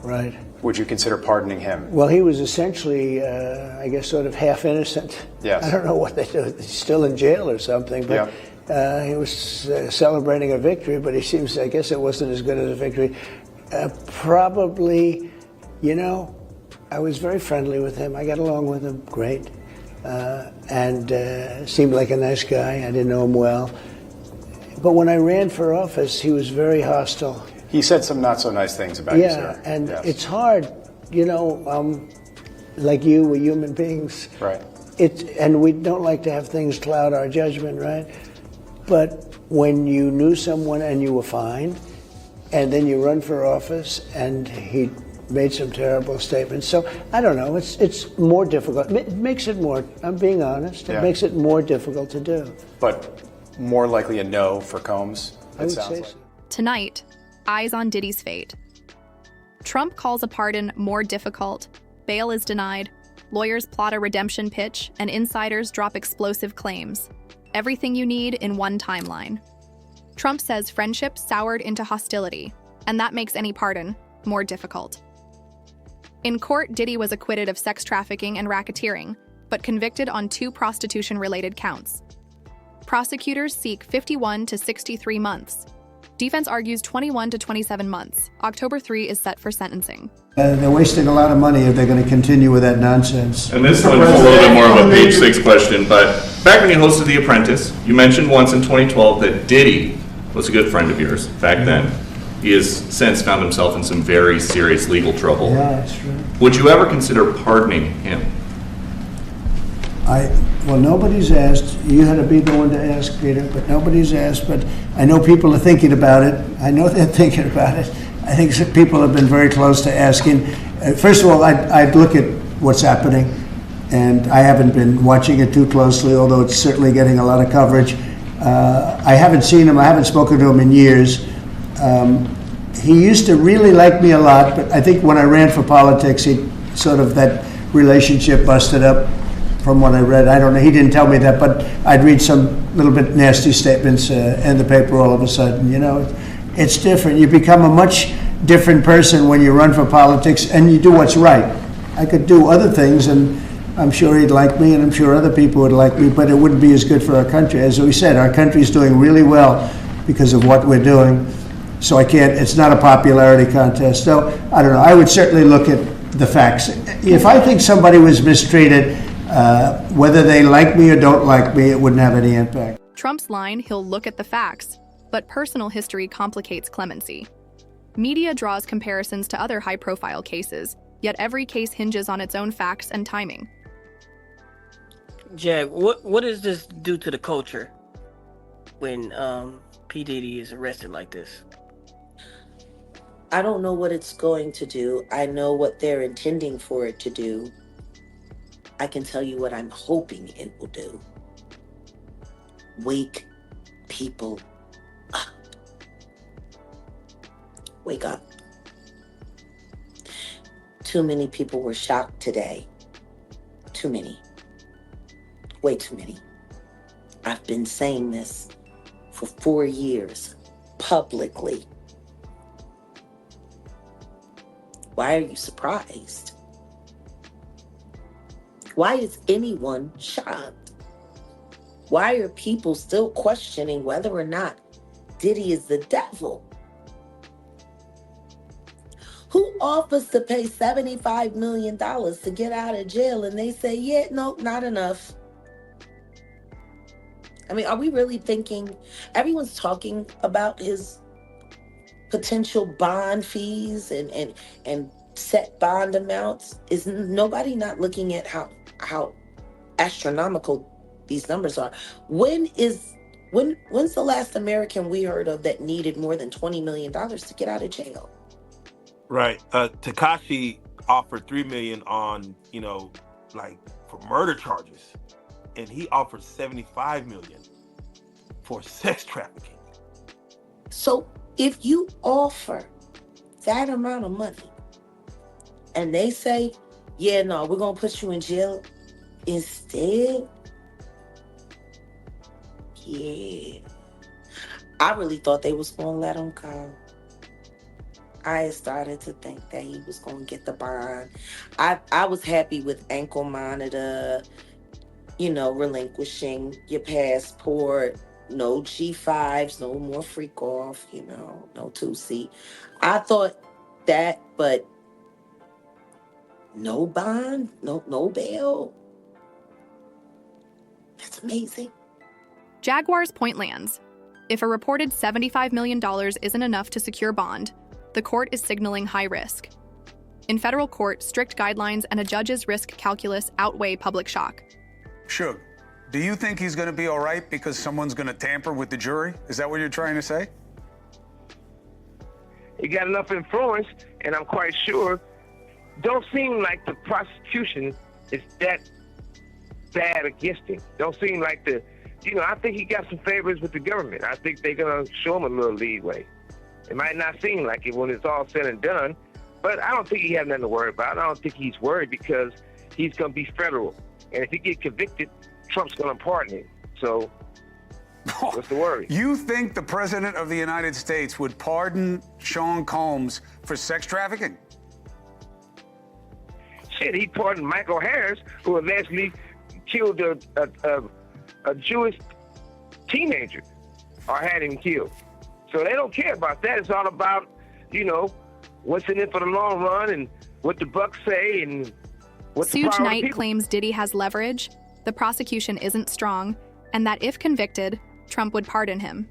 Right. Would you consider pardoning him? Well, he was essentially, I guess, sort of half innocent. Yes. I don't know what they do. He's still in jail or something, but he was celebrating a victory, but he seems, I guess it wasn't as good as a victory. Probably, you know, I was very friendly with him. I got along with him great. And seemed like a nice guy. I didn't know him well. But when I ran for office, he was very hostile. He said some not so nice things about you, sir. And it's hard, you know, like you, we're human beings. Right. And we don't like to have things cloud our judgment, right? But when you knew someone and you were fine, and then you run for office and he made some terrible statements. So I don't know, it's more difficult. It makes it more, I'm being honest, it makes it more difficult to do. But more likely a no for Combs, I would say so. Tonight, eyes on Diddy's fate. Trump calls a pardon more difficult, bail is denied, lawyers plot a redemption pitch, and insiders drop explosive claims. Everything you need in one timeline. Trump says friendship soured into hostility, and that makes any pardon more difficult. In court, Diddy was acquitted of sex trafficking and racketeering, but convicted on 2 prostitution-related counts. Prosecutors seek 51 to 63 months. Defense argues 21 to 27 months. October 3 is set for sentencing. They're wasting a lot of money if they're going to continue with that nonsense. And this one's a little bit more of a page 6 question, but back when you hosted The Apprentice, you mentioned once in 2012 that Diddy was a good friend of yours back then. He has since found himself in some very serious legal trouble. Yeah, that's true. Would you ever consider pardoning him? Well, nobody's asked. You had to be the one to ask, Peter, but nobody's asked. But I know people are thinking about it. I know they're thinking about it. I think some people have been very close to asking. First of all, I'd look at what's happening, and I haven't been watching it too closely, although it's certainly getting a lot of coverage. I haven't seen him. I haven't spoken to him in years. He used to really like me a lot, but I think when I ran for politics, he sort of, that relationship busted up from what I read. I don't know, he didn't tell me that, but I'd read some little bit nasty statements in the paper all of a sudden. You know, it's different. You become a much different person when you run for politics and you do what's right. I could do other things, and I'm sure he'd like me, and I'm sure other people would like me, but it wouldn't be as good for our country. As we said, our country's doing really well because of what we're doing. So I can't, it's not a popularity contest. So I don't know, I would certainly look at the facts. If I think somebody was mistreated, whether they like me or don't like me, it wouldn't have any impact. Trump's line, he'll look at the facts, but personal history complicates clemency. Media draws comparisons to other high-profile cases, yet every case hinges on its own facts and timing. Jag, what does this do to the culture when P. Diddy is arrested like this? I don't know what it's going to do. I know what they're intending for it to do. I can tell you what I'm hoping it will do. Wake people up. Wake up. Too many people were shocked today. Too many. Way too many. I've been saying this for 4 years, publicly. Why are you surprised? Why is anyone shocked? Why are people still questioning whether or not Diddy is the devil? Who offers to pay $75 million to get out of jail and they say, yeah, no, not enough? I mean, are we really thinking, everyone's talking about his potential bond fees and set bond amounts? Is nobody not looking at how astronomical these numbers are? When's the last American we heard of that needed more than $20 million to get out of jail? Right. Tekashi offered $3 million on, like for murder charges, and he offered $75 million for sex trafficking. So if you offer that amount of money and they say, yeah, no, we're going to put you in jail instead, yeah, I really thought they was going to let him go. I had started to think that he was going to get the bond. I was happy with ankle monitor, relinquishing your passport, no G5s, no more freak off, no 2C. I thought that, but no bond, no bail. That's amazing. Jaguar's point lands. If a reported $75 million isn't enough to secure bond, the court is signaling high risk. In federal court, strict guidelines and a judge's risk calculus outweigh public shock. Suge, do you think he's going to be all right because someone's going to tamper with the jury? Is that what you're trying to say? He got enough influence, and I'm quite sure, don't seem like the prosecution is that bad against him. Don't seem like I think he got some favors with the government. I think they're going to show him a little leeway. It might not seem like it when it's all said and done, but I don't think he has nothing to worry about. I don't think he's worried because he's going to be federal. And if he gets convicted, Trump's going to pardon him. So what's the worry? You think the President of the United States would pardon Sean Combs for sex trafficking? Shit, he pardoned Michael Harris, who allegedly killed a Jewish teenager or had him killed. So they don't care about that. It's all about, what's in it for the long run and what the bucks say and what the Suge power of the Knight people. claims Diddy has leverage, the prosecution isn't strong, and that if convicted, Trump would pardon him.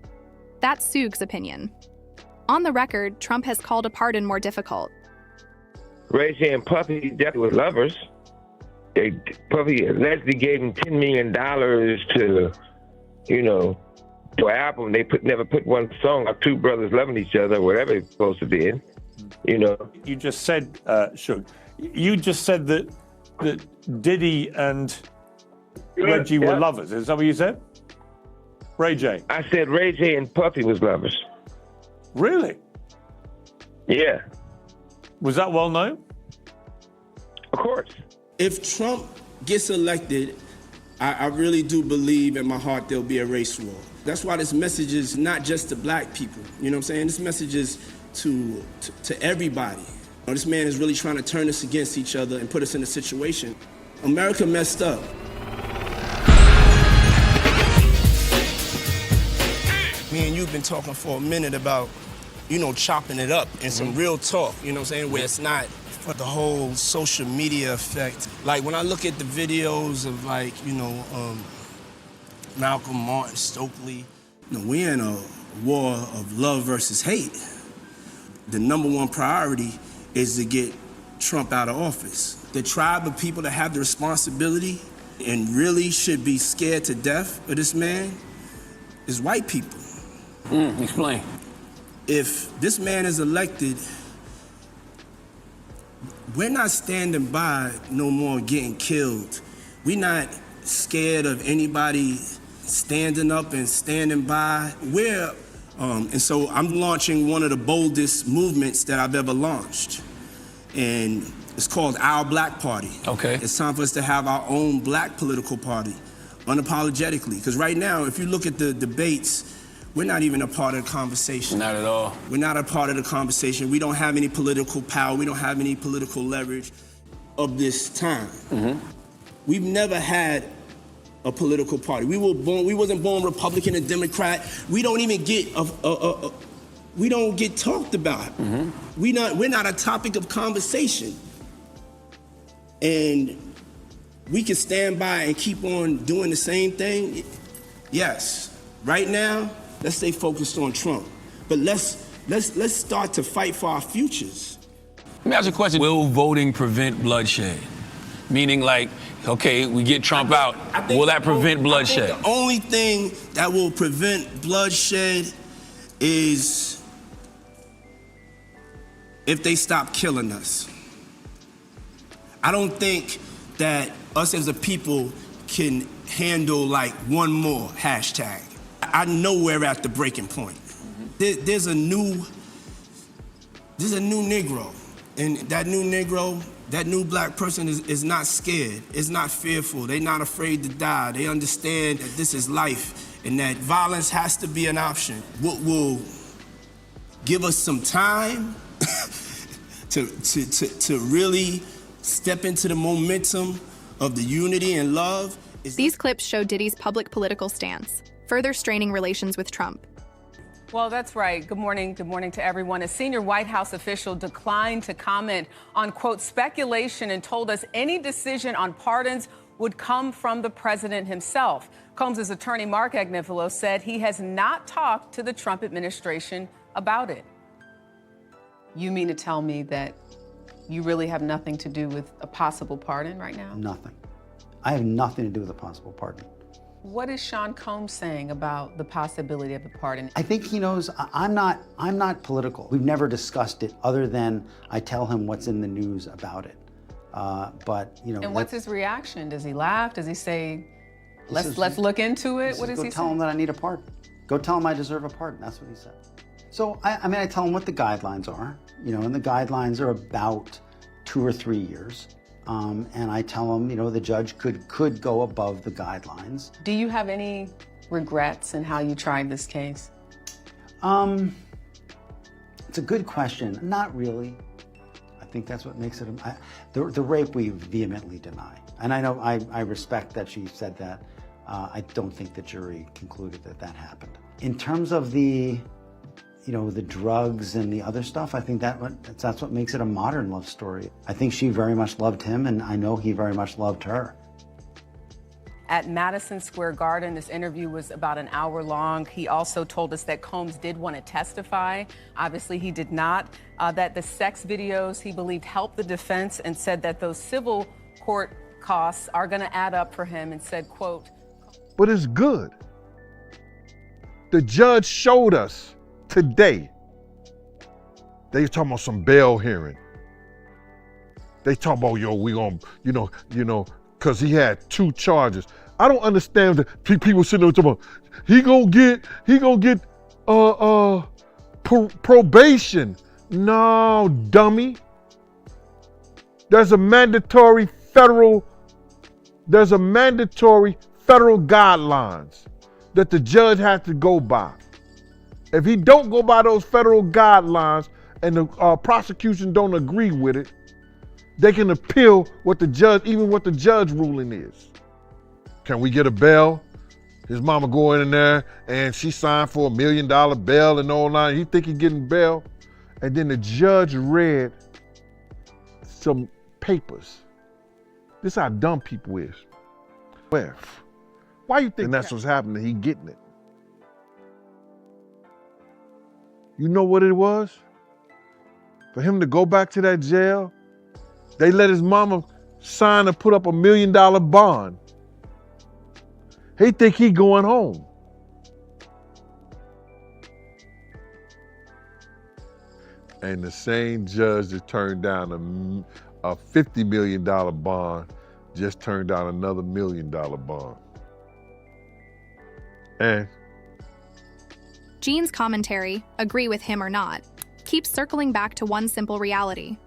That's Suge's opinion. On the record, Trump has called a pardon more difficult. Ray J and Puffy definitely were lovers. Puffy allegedly gave him $10 million to, to an album. They never put one song of two brothers loving each other, whatever it's supposed to be in, You just said, Suge, you just said that Diddy and Reggie were lovers. Is that what you said? Ray J. I said Ray J and Puffy was lovers. Really? Yeah. Was that well known? Of course. If Trump gets elected, I really do believe in my heart there'll be a race war. That's why this message is not just to black people. You know what I'm saying? This message is to everybody. This man is really trying to turn us against each other and put us in a situation. America messed up. Me and you've been talking for a minute about, chopping it up and some real talk, you know what I'm saying, where it's not for the whole social media effect. Like when I look at the videos of Malcolm, Martin, Stokely, we're in a war of love versus hate. The number one priority is to get Trump out of office. The tribe of people that have the responsibility and really should be scared to death of this man is white people. Explain. If this man is elected, we're not standing by no more getting killed. We're not scared of anybody standing up and standing by. And so I'm launching one of the boldest movements that I've ever launched. And it's called Our Black Party. Okay. It's time for us to have our own black political party, unapologetically. Because right now, if you look at the debates, we're not even a part of the conversation. Not at all. We're not a part of the conversation. We don't have any political power. We don't have any political leverage of this time. We've never had a political party. We wasn't born Republican and Democrat. We don't even get we don't get talked about. We're not a topic of conversation. And we can stand by and keep on doing the same thing. Yes. Right now, let's stay focused on Trump. But let's start to fight for our futures. Let me ask you a question. Will voting prevent bloodshed? Meaning okay, we get Trump out. Will that prevent bloodshed? I think the only thing that will prevent bloodshed is if they stop killing us. I don't think that us as a people can handle one more hashtag. I know we're at the breaking point. There's a new Negro, and that new Negro, that new black person is not scared, is not fearful. They're not afraid to die. They understand that this is life and that violence has to be an option. What will give us some time to really step into the momentum of the unity and love. These clips show Diddy's public political stance, further straining relations with Trump. Well, that's right. Good morning. Good morning to everyone. A senior White House official declined to comment on, quote, speculation and told us any decision on pardons would come from the president himself. Combs' attorney, Mark Agnifilo, said he has not talked to the Trump administration about it. You mean to tell me that you really have nothing to do with a possible pardon right now? Nothing. I have nothing to do with a possible pardon. What is Sean Combs saying about the possibility of a pardon? I think he knows I'm not political. We've never discussed it other than I tell him what's in the news about it. But you know. And what's his reaction? Does he laugh? Does he say, let's look into it? What does he say? Go tell him that I need a pardon. Go tell him I deserve a pardon. That's what he said. So I tell him what the guidelines are, you know, and the guidelines are about 2 or 3 years. And I tell him, you know, the judge could go above the guidelines. Do you have any regrets in how you tried this case? It's a good question. Not really. I think that's what makes it. The rape we vehemently deny. And I know I respect that she said that. I don't think the jury concluded that happened. In terms of the drugs and the other stuff, I think that's what makes it a modern love story. I think she very much loved him, and I know he very much loved her. At Madison Square Garden, this interview was about an hour long. He also told us that Combs did want to testify. Obviously, he did not. That the sex videos, he believed, helped the defense, and said that those civil court costs are going to add up for him, and said, quote, but it's good. The judge showed us today, they talking about some bail hearing. They talking about, yo, we gonna, you know, cause he had 2 charges. I don't understand that people sitting there talking about, he gonna get probation. No, dummy. There's a mandatory federal guidelines that the judge has to go by. If he don't go by those federal guidelines and the prosecution don't agree with it, they can appeal what the judge ruling is. Can we get a bail? His mama go in there and she signed for $1 million bail and all that. He think he getting bail. And then the judge read some papers. This is how dumb people is. Why you think that's what's happening? He getting it. You know what it was? For him to go back to that jail, they let his mama sign and put up $1 million bond. He think he going home. And the same judge that turned down a $50 million bond just turned down another $1 million bond. And Gene's commentary, agree with him or not, keeps circling back to one simple reality.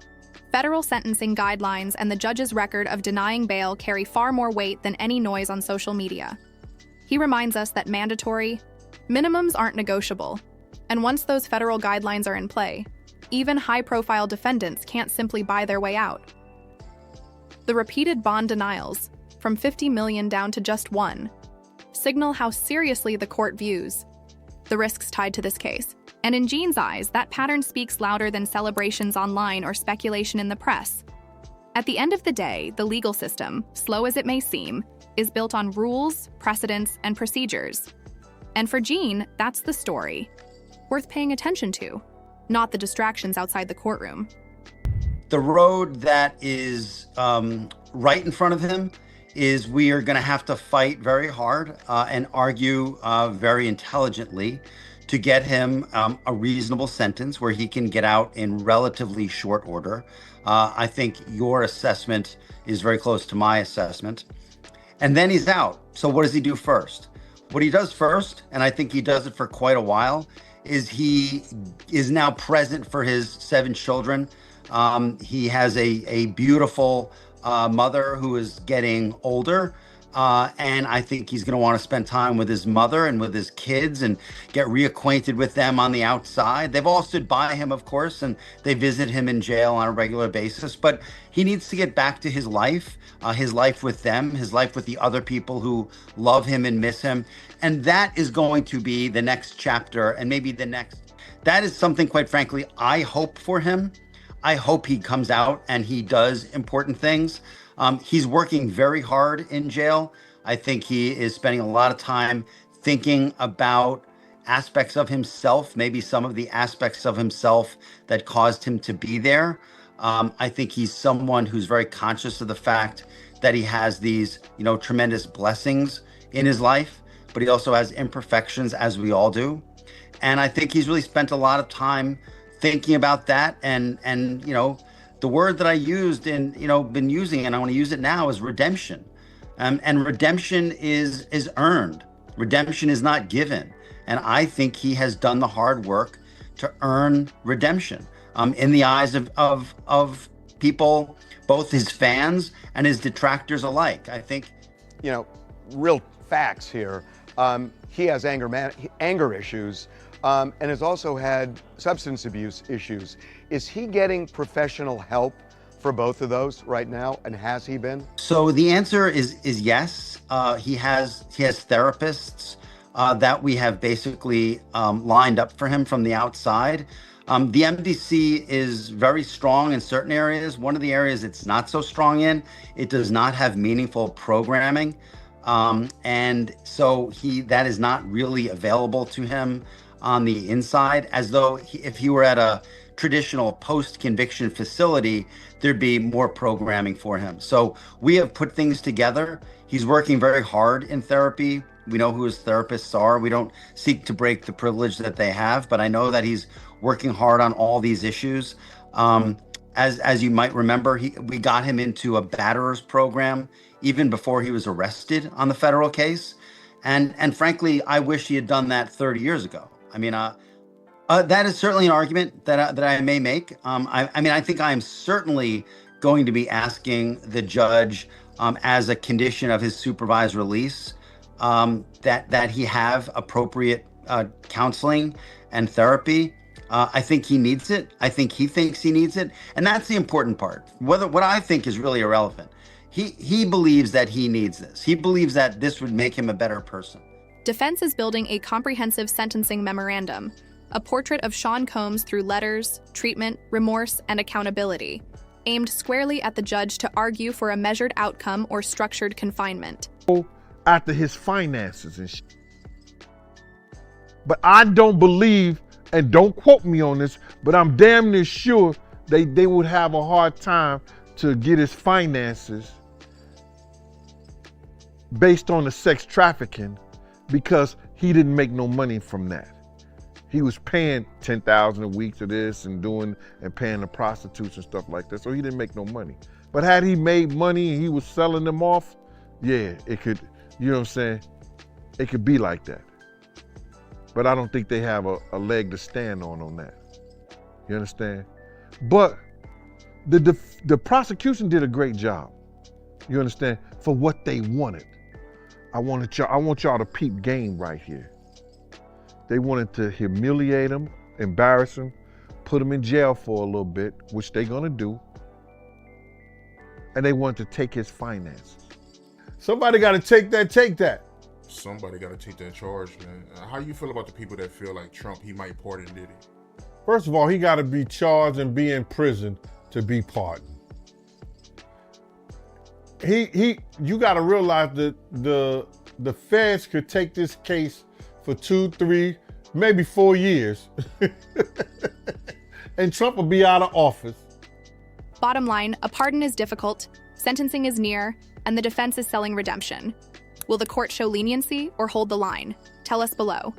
Federal sentencing guidelines and the judge's record of denying bail carry far more weight than any noise on social media. He reminds us that mandatory minimums aren't negotiable, and once those federal guidelines are in play, even high-profile defendants can't simply buy their way out. The repeated bond denials, from $50 million down to just $1 million, signal how seriously the court views the risks tied to this case. And in Gene's eyes, that pattern speaks louder than celebrations online or speculation in the press. At the end of the day, the legal system, slow as it may seem, is built on rules, precedents, and procedures. And for Gene, that's the story worth paying attention to, not the distractions outside the courtroom. The road that is right in front of him is we are going to have to fight very hard and argue very intelligently to get him a reasonable sentence where he can get out in relatively short order. I think your assessment is very close to my assessment. And then he's out. So what does he do first? What he does first, and I think he does it for quite a while, is he is now present for his 7 children. He has a beautiful mother who is getting older. And I think he's going to want to spend time with his mother and with his kids and get reacquainted with them on the outside. They've all stood by him, of course, and they visit him in jail on a regular basis. But he needs to get back to his life with them, his life with the other people who love him and miss him. And that is going to be the next chapter and maybe the next. That is something, quite frankly, I hope for him. I hope he comes out and he does important things. He's working very hard in jail. I think he is spending a lot of time thinking about aspects of himself, maybe some of the aspects of himself that caused him to be there. I think he's someone who's very conscious of the fact that he has these, tremendous blessings in his life, but he also has imperfections, as we all do. And I think he's really spent a lot of time thinking about that. And the word that I used and, been using, and I want to use it now, is redemption. And redemption is earned. Redemption is not given. And I think he has done the hard work to earn redemption in the eyes of people, both his fans and his detractors alike. I think, real facts here. He has anger issues and has also had substance abuse issues. Is he getting professional help for both of those right now, and has he been? So the answer is yes. He has therapists that we have basically lined up for him from the outside. The MDC is very strong in certain areas. One of the areas it's not so strong in, it does not have meaningful programming. And so that is not really available to him on the inside, as though if he were at a traditional post-conviction facility, there'd be more programming for him. So we have put things together. He's working very hard in therapy. We know who his therapists are. We don't seek to break the privilege that they have, but I know that he's working hard on all these issues. As you might remember, we got him into a batterers program even before he was arrested on the federal case. And frankly, I wish he had done that 30 years ago. I mean, that is certainly an argument that I may make. I think I am certainly going to be asking the judge as a condition of his supervised release that he have appropriate counseling and therapy. I think he needs it. I think he thinks he needs it. And that's the important part. What I think is really irrelevant. He believes that he needs this. He believes that this would make him a better person. Defense is building a comprehensive sentencing memorandum, a portrait of Sean Combs through letters, treatment, remorse, and accountability, aimed squarely at the judge to argue for a measured outcome or structured confinement. After his finances and shit. But I don't believe, and don't quote me on this, but I'm damn near sure they would have a hard time to get his finances based on the sex trafficking, because he didn't make no money from that. He was paying $10,000 a week to this and paying the prostitutes and stuff like that. So he didn't make no money. But had he made money and he was selling them off, yeah, it could, you know what I'm saying? It could be like that. But I don't think they have a leg to stand on that. You understand? But the prosecution did a great job. You understand? For what they wanted. I want y'all to peep game right here. They wanted to humiliate him, embarrass him, put him in jail for a little bit, which they're gonna do. And they wanted to take his finances. Somebody gotta take that. Somebody gotta take that charge, man. How you feel about the people that feel like Trump, he might pardon Diddy? First of all, he gotta be charged and be in prison to be pardoned. You gotta realize that the feds could take this case for 2, 3, maybe 4 years. And Trump will be out of office. Bottom line, a pardon is difficult, sentencing is near, and the defense is selling redemption. Will the court show leniency or hold the line? Tell us below.